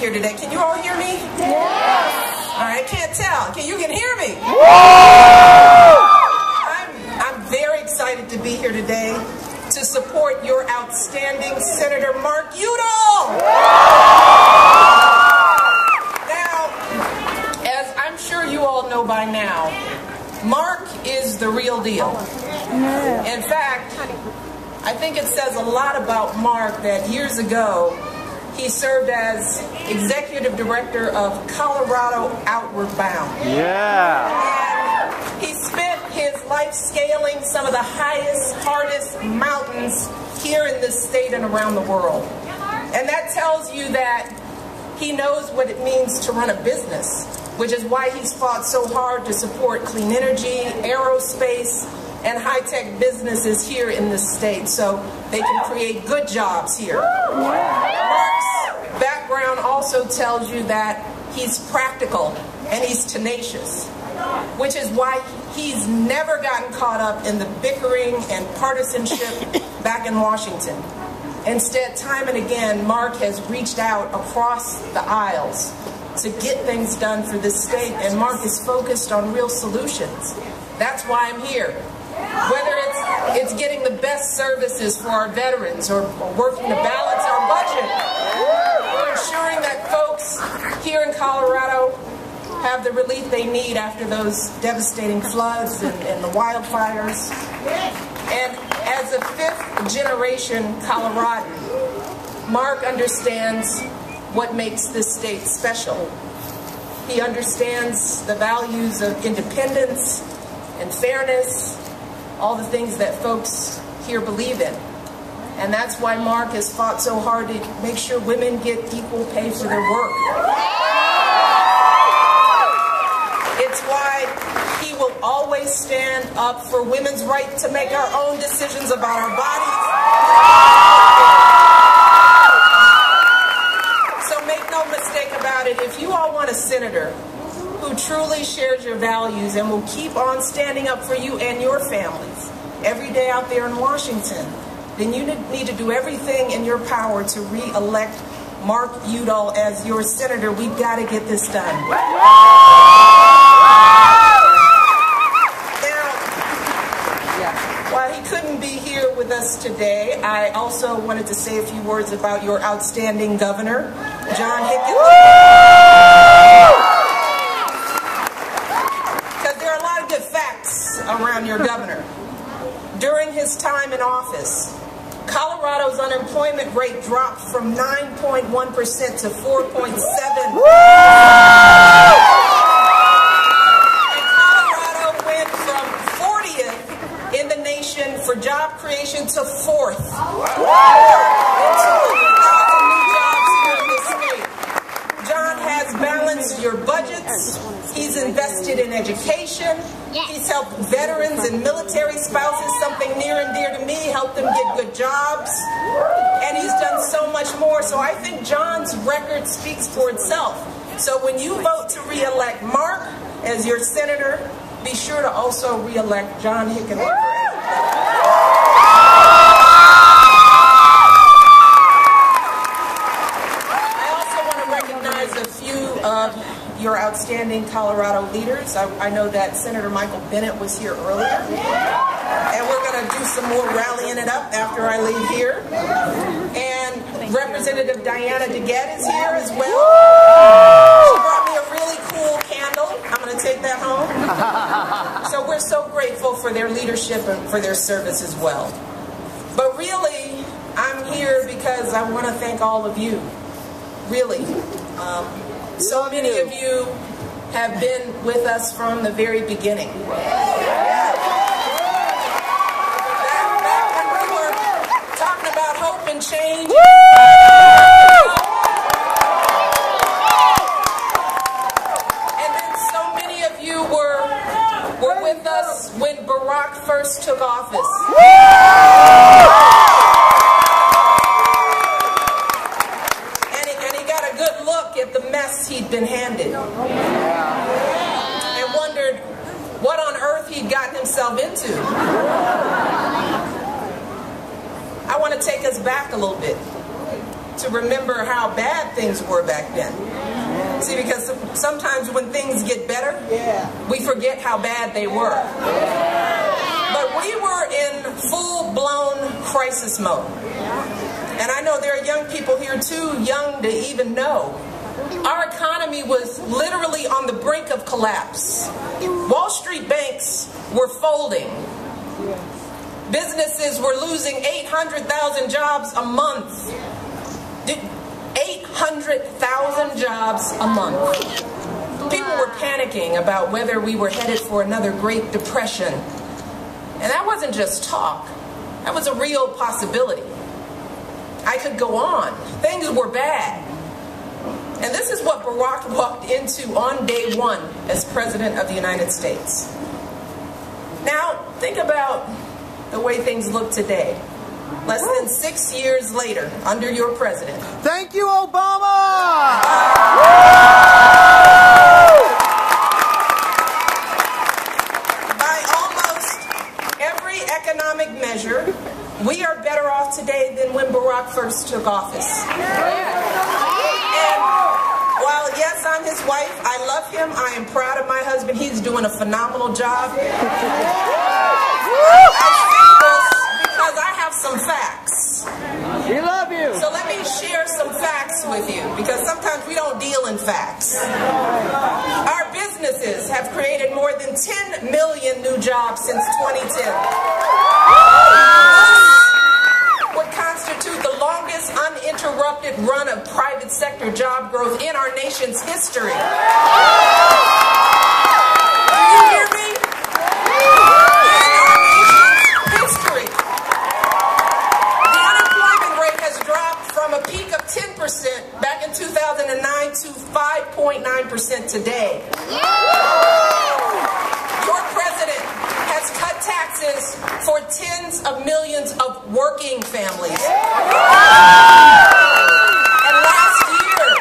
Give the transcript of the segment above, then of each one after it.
here today. Can you all hear me? Yes. All right, I can't tell. You can hear me? I'm very excited to be here today to support your outstanding Senator Mark Udall. Now, as I'm sure you all know by now, Mark is the real deal. In fact, I think it says a lot about Mark that years ago, he served as executive director of Colorado Outward Bound. Yeah. And he spent his life scaling some of the highest, hardest mountains here in this state and around the world. And that tells you that he knows what it means to run a business, which is why he's fought so hard to support clean energy, aerospace, and high-tech businesses here in this state so they can create good jobs here. Mark's background also tells you that he's practical and he's tenacious, which is why he's never gotten caught up in the bickering and partisanship back in Washington. Instead, time and again, Mark has reached out across the aisles to get things done for this state, and Mark is focused on real solutions. That's why I'm here. Whether it's getting the best services for our veterans or working to balance our budget or ensuring that folks here in Colorado have the relief they need after those devastating floods and the wildfires. And as a fifth-generation Coloradan, Mark understands what makes this state special. He understands the values of independence and fairness, all the things that folks here believe in. And that's why Mark has fought so hard to make sure women get equal pay for their work. It's why he will always stand up for women's right to make our own decisions about our bodies. So make no mistake about it, if you all want a senator who truly shares your values and will keep on standing up for you and your families every day out there in Washington, then you need to do everything in your power to re-elect Mark Udall as your senator. We've got to get this done. Now, while he couldn't be here with us today, I also wanted to say a few words about your outstanding governor, John Hickett. Around your governor. During his time in office, Colorado's unemployment rate dropped from 9.1% to 4.7%. And Colorado went from 40th in the nation for job creation to 4th. 200,000 new jobs here in this state. John has balanced your budgets. He's invested in education. He's helped veterans and military spouses, something near and dear to me, helped them get good jobs. And he's done so much more. So I think John's record speaks for itself. So when you vote to re-elect Mark as your senator, be sure to also re-elect John Hickett. I also want to recognize a few of your outstanding Colorado leaders. I know that Senator Michael Bennett was here earlier. And we're going to do some more rallying it up after I leave here. And Representative Diana DeGette is here as well. She brought me a really cool candle. I'm going to take that home. So we're so grateful for their leadership and for their service as well. But really, I'm here because I want to thank all of you. Really. So many of you have been with us from the very beginning. Back when we were talking about hope and change. And then so many of you were with us when Barack first took office. He'd been handed and wondered what on earth he'd gotten himself into. I want to take us back a little bit. to remember how bad things were back then. See, because sometimes when things get better, we forget how bad they were. But we were in full-blown crisis mode. And I know there are young people here too young to even know. Our economy was literally on the brink of collapse. Wall Street banks were folding. Businesses were losing 800,000 jobs a month. 800,000 jobs a month. People were panicking about whether we were headed for another Great Depression. And that wasn't just talk. That was a real possibility. I could go on. Things were bad. And this is what Barack walked into on day one as President of the United States. Now, think about the way things look today. Less than 6 years later, under your president. Thank you, Obama! By almost every economic measure, we are better off today than when Barack first took office. And while, yes, I'm his wife, I love him, I am proud of my husband, he's doing a phenomenal job. I say this because I have some facts. We love you. So let me share some facts with you, because sometimes we don't deal in facts. Our businesses have created more than 10 million new jobs since 2010. Would constitute the longest uninterrupted run of private sector job growth in our nation's history. Do you hear me? In our nation's history. The unemployment rate has dropped from a peak of 10% back in 2009 to 5.9% today. Your president has cut taxes for tens of millions of working families. And last year,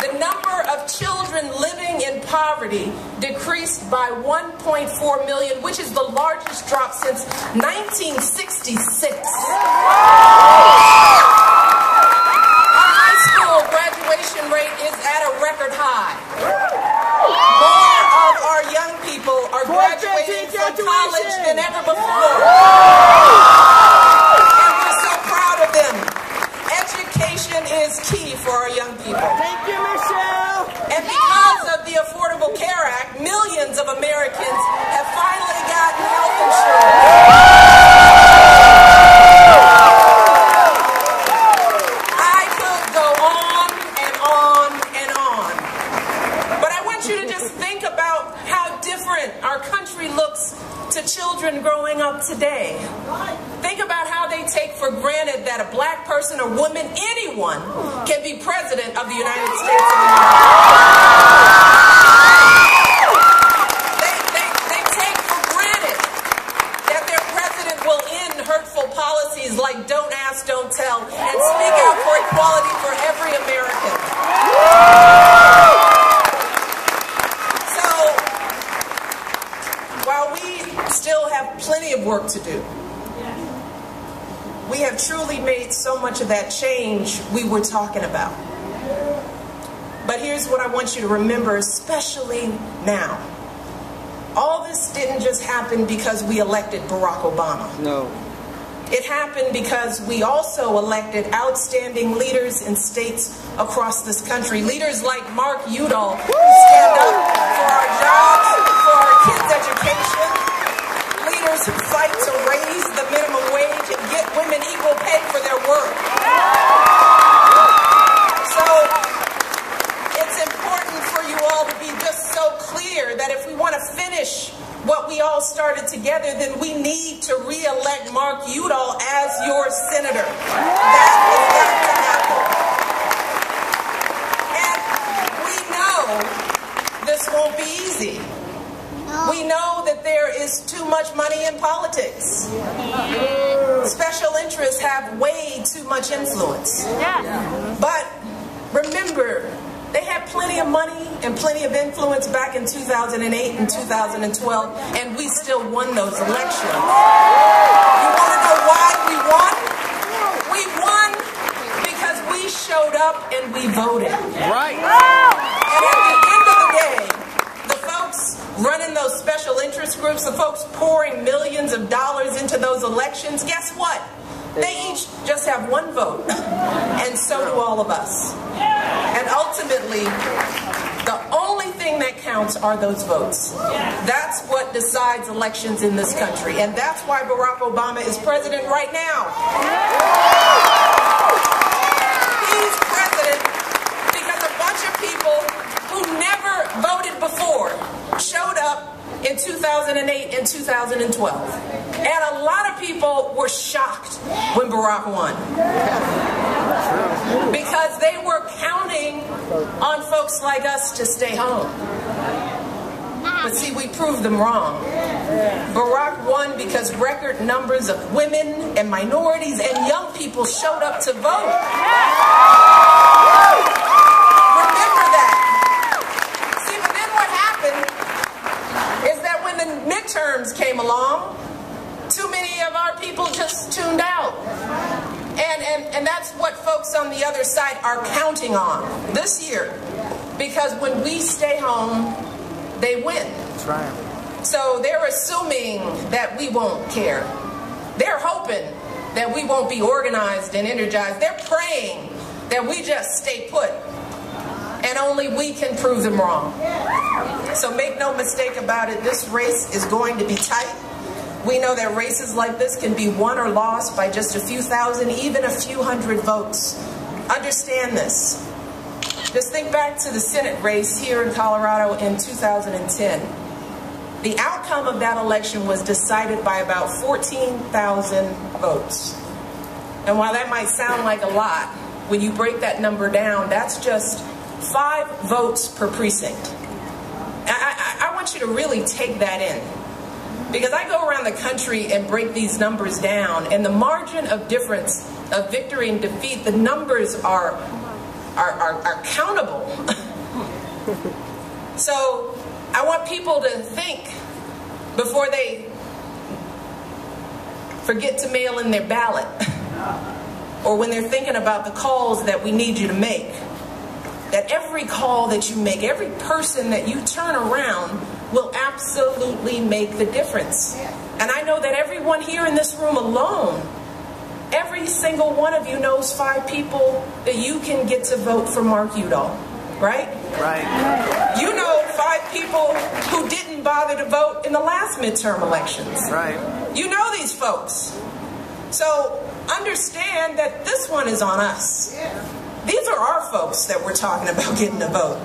the number of children living in poverty decreased by 1.4 million, which is the largest drop since 1966. Our high school graduation rate is at a record high. More of our young people are graduating from college than ever before. And we're so proud of them. Education is key for our young people. Thank you, Michelle. And because of the Affordable Care Act, millions of Americans have finally gotten health insurance. I could go on and on and on. But I want you to just think about how different our country looks to children growing up today. Think about how they take for granted that a black person, a woman, anyone can be president of the United States of America. They take for granted that their president will end hurtful policies like don't ask, don't tell, and speak out for equality for every American. So, while we still have plenty of work to do, we have truly made so much of that change we were talking about. But here's what I want you to remember, especially now. All this didn't just happen because we elected Barack Obama. No. It happened because we also elected outstanding leaders in states across this country. Leaders like Mark Udall, who stand up for our jobs, for our kids' education. Leaders who fight to raise the minimum wage and get women equal pay for their work. So it's important for you all to be just so clear that if we want to finish what we all started together, then we need to re-elect Mark Udall as your senator. That has got to happen. And we know this won't be easy. We know that there is too much money in politics. Special interests have way too much influence. But remember, they had plenty of money and plenty of influence back in 2008 and 2012, and we still won those elections. You want to know why we won? We won because we showed up and we voted. Right. And at the end of the day, the folks running those special interest groups, the folks pouring millions of dollars into those elections, guess what? They each just have one vote, and so do all of us. And ultimately, the only thing that counts are those votes. That's what decides elections in this country, and that's why Barack Obama is president right now. He's president because a bunch of people who never voted before showed up in 2008 and 2012. And a lot of people were shocked when Barack won. Because they were counting on folks like us to stay home. But see, we proved them wrong. Barack won because record numbers of women and minorities and young people showed up to vote. Remember that. See, but then what happened is that when the midterms came along, too many of our people just tuned out. And that's what folks on the other side are counting on this year. Because when we stay home, they win. That's right. So they're assuming that we won't care. They're hoping that we won't be organized and energized. They're praying that we just stay put. And only we can prove them wrong. So make no mistake about it, this race is going to be tight. We know that races like this can be won or lost by just a few thousand, even a few hundred votes. Understand this. Just think back to the Senate race here in Colorado in 2010. The outcome of that election was decided by about 14,000 votes. And while that might sound like a lot, when you break that number down, that's just 5 votes per precinct. I want you to really take that in. Because I go around the country and break these numbers down, and the margin of difference of victory and defeat, the numbers are countable. So I want people to think before they forget to mail in their ballot, or when they're thinking about the calls that we need you to make, that every call that you make, every person that you turn around will absolutely make the difference. And I know that everyone here in this room alone, every single one of you knows 5 people that you can get to vote for Mark Udall, right? Right. You know 5 people who didn't bother to vote in the last midterm elections. Right. You know these folks. So understand that this one is on us. These are our folks that we're talking about getting a vote.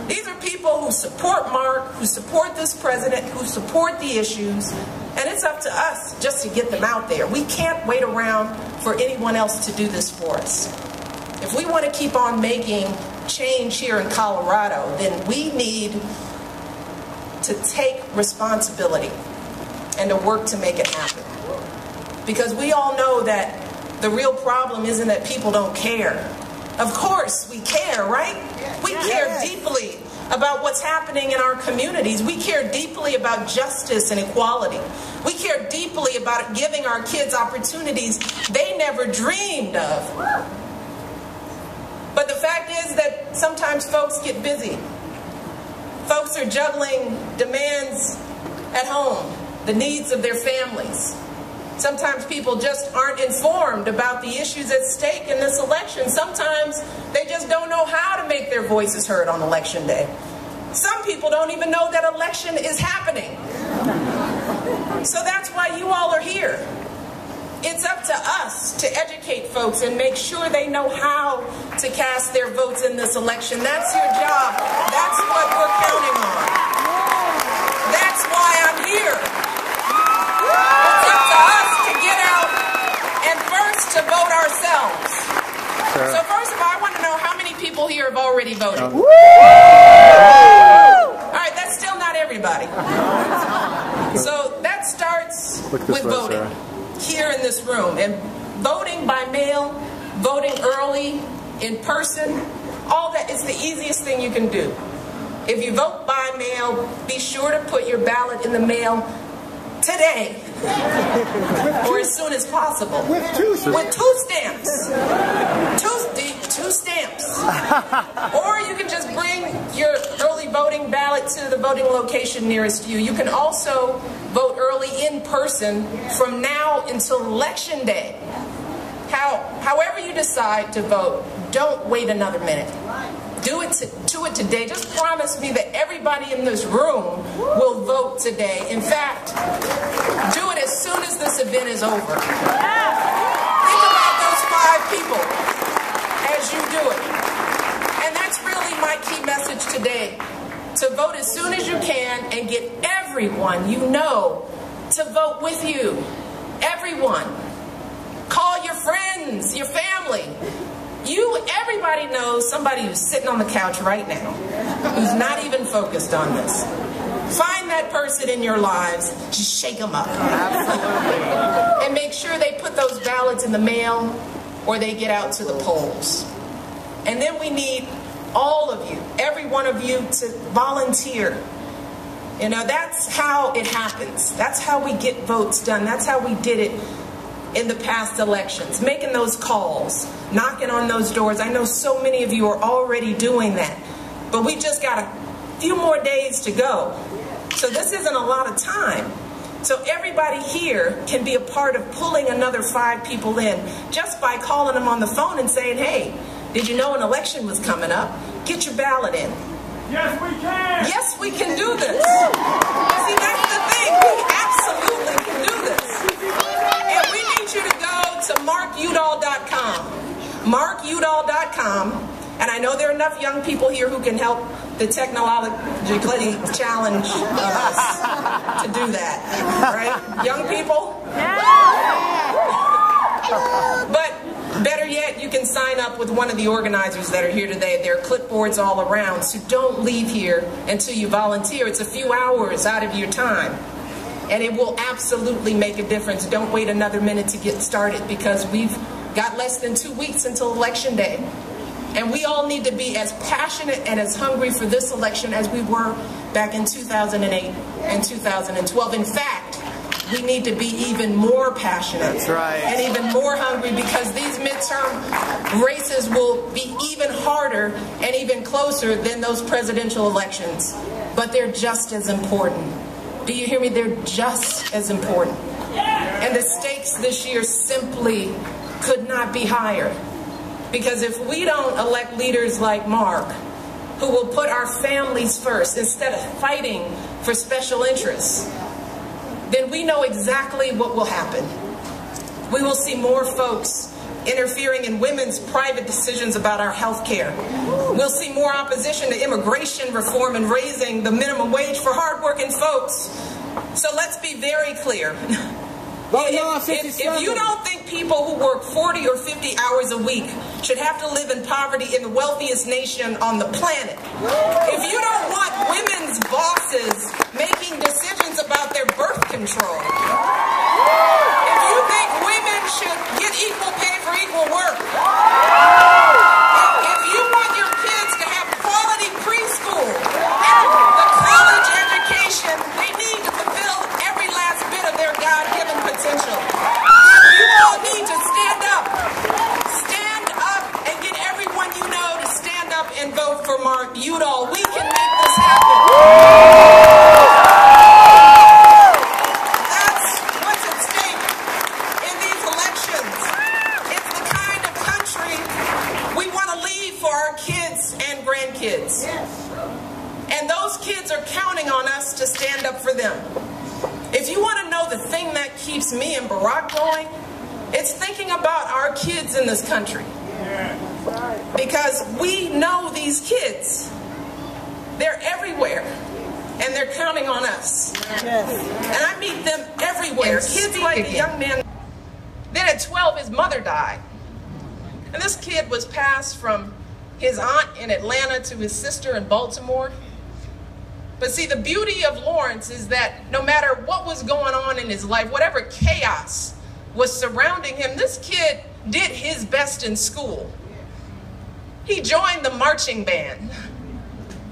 These are people who support Mark, who support this president, who support the issues, and it's up to us just to get them out there. We can't wait around for anyone else to do this for us. If we want to keep on making change here in Colorado, then we need to take responsibility and to work to make it happen. Because we all know that the real problem isn't that people don't care. Of course we care, right? We care deeply about what's happening in our communities. We care deeply about justice and equality. We care deeply about giving our kids opportunities they never dreamed of. But the fact is that sometimes folks get busy. Folks are juggling demands at home, the needs of their families. Sometimes people just aren't informed about the issues at stake in this election. Sometimes they just don't know how to make their voices heard on election day. Some people don't even know that election is happening. So that's why you all are here. It's up to us to educate folks and make sure they know how to cast their votes in this election. That's your job. That's what we're counting on. That's why I'm here. It's up to us to get out and first to vote ourselves. Sure. So first of all, I want to know how many people here have already voted. All right, that's still not everybody. So that starts with voting here in this room. And voting by mail, voting early, in person, all that is the easiest thing you can do. If you vote by mail, be sure to put your ballot in the mail today. Or as soon as possible. With 2 stamps. Two blue stamps. Or you can just bring your early voting ballot to the voting location nearest you. You can also vote early in person from now until Election Day. However you decide to vote, don't wait another minute. Do it today. Just promise me that everybody in this room will vote today. In fact, do it as soon as this event is over. Think about those 5 people as you do it. And that's really my key message today. To vote as soon as you can and get everyone you know to vote with you. Everyone. Call your friends, your family. Everybody knows somebody who's sitting on the couch right now, who's not even focused on this. Find that person in your lives, just shake them up. Absolutely. And make sure they put those ballots in the mail or they get out to the polls. And then we need all of you, every one of you, to volunteer. You know, that's how it happens. That's how we get votes done. That's how we did it in the past elections, making those calls, knocking on those doors. I know so many of you are already doing that, but we just got a few more days to go. So this isn't a lot of time. So everybody here can be a part of pulling another 5 people in just by calling them on the phone and saying, hey, did you know an election was coming up? Get your ballot in. Yes, we can! Yes, we can do this. See, that's the thing. We absolutely can do this. And we need you to go to markudall.com. markudall.com. And I know there are enough young people here who can help the technologically challenged of us to do that. Right? Young people? But better yet, you can sign up with one of the organizers that are here today. There are clipboards all around, so don't leave here until you volunteer. It's a few hours out of your time, and it will absolutely make a difference. Don't wait another minute to get started, because we've got less than 2 weeks until Election Day. And we all need to be as passionate and as hungry for this election as we were back in 2008 and 2012. In fact, we need to be even more passionate. That's right. And even more hungry, because these midterm races will be even harder and even closer than those presidential elections. But they're just as important. Do you hear me? They're just as important. And the stakes this year simply could not be higher. Because if we don't elect leaders like Mark, who will put our families first instead of fighting for special interests, then we know exactly what will happen. We will see more folks interfering in women's private decisions about our health care. We'll see more opposition to immigration reform and raising the minimum wage for hardworking folks. So let's be very clear. If you don't think people who work 40 or 50 hours a week should have to live in poverty in the wealthiest nation on the planet, if you don't want women's bosses making decisions about their birth control, if you think women should get equal pay for equal work, if you want your kids to have quality preschool and the college education they need to fulfill every last bit of their God-given potential, you all need to stand up and get everyone you know to stand up and vote for Mark Udall. We can make this happen. That's what's at stake in these elections. It's the kind of country we want to leave for our kids and grandkids. And those kids are counting on us to stand up for them. If you want to know the thing that keeps me and Barack going, it's thinking about our kids in this country. Because we know these kids. They're everywhere. And they're counting on us. And I meet them everywhere. Kids like the young man. Then at 12, his mother died. And this kid was passed from his aunt in Atlanta to his sister in Baltimore. But see, the beauty of Lawrence is that no matter what was going on in his life, whatever chaos was surrounding him, this kid did his best in school. He joined the marching band.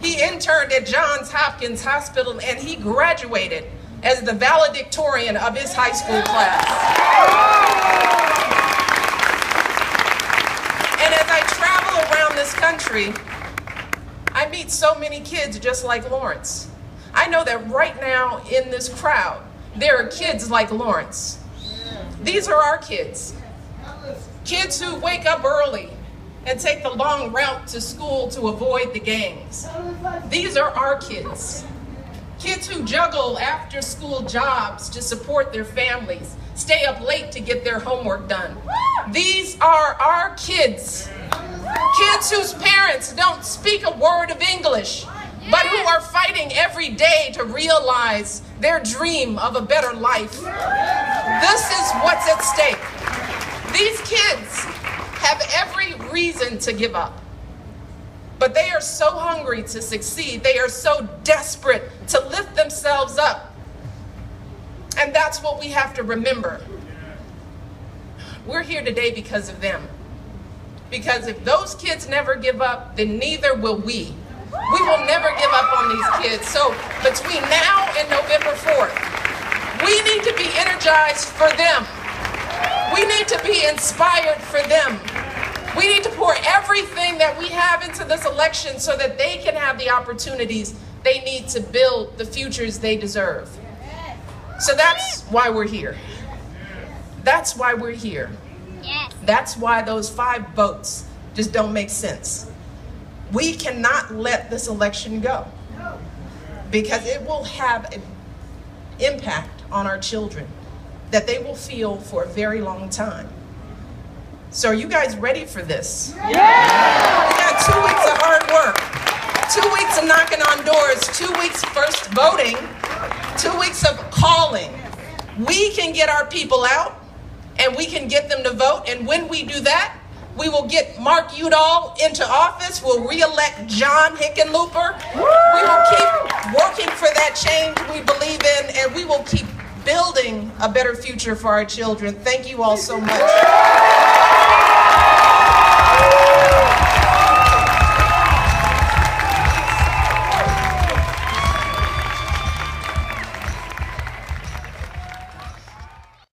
He interned at Johns Hopkins Hospital, and he graduated as the valedictorian of his high school class. And as I travel around this country, I meet so many kids just like Lawrence. I know that right now in this crowd, there are kids like Lawrence. These are our kids. Kids who wake up early and take the long route to school to avoid the gangs. These are our kids. Kids who juggle after school jobs to support their families, stay up late to get their homework done. These are our kids. Kids whose parents don't speak a word of English, but who are fighting every day to realize their dream of a better life. This is what's at stake. These kids have every reason to give up, but they are so hungry to succeed. They are so desperate to lift themselves up. And that's what we have to remember. We're here today because of them. Because if those kids never give up, then neither will we. We will never give up on these kids. So between now and November 4th, we need to be energized for them. We need to be inspired for them. We need to pour everything that we have into this election so that they can have the opportunities they need to build the futures they deserve. So that's why we're here. That's why we're here. That's why those 5 votes just don't make sense. We cannot let this election go because it will have an impact on our children that they will feel for a very long time. So are you guys ready for this? Yeah! We got 2 weeks of hard work, 2 weeks of knocking on doors, 2 weeks first voting, 2 weeks of calling. We can get our people out and we can get them to vote, and when we do that, we will get Mark Udall into office. We'll re-elect John Hickenlooper. We will keep working for that change we believe in, and we will keep building a better future for our children. Thank you all so much.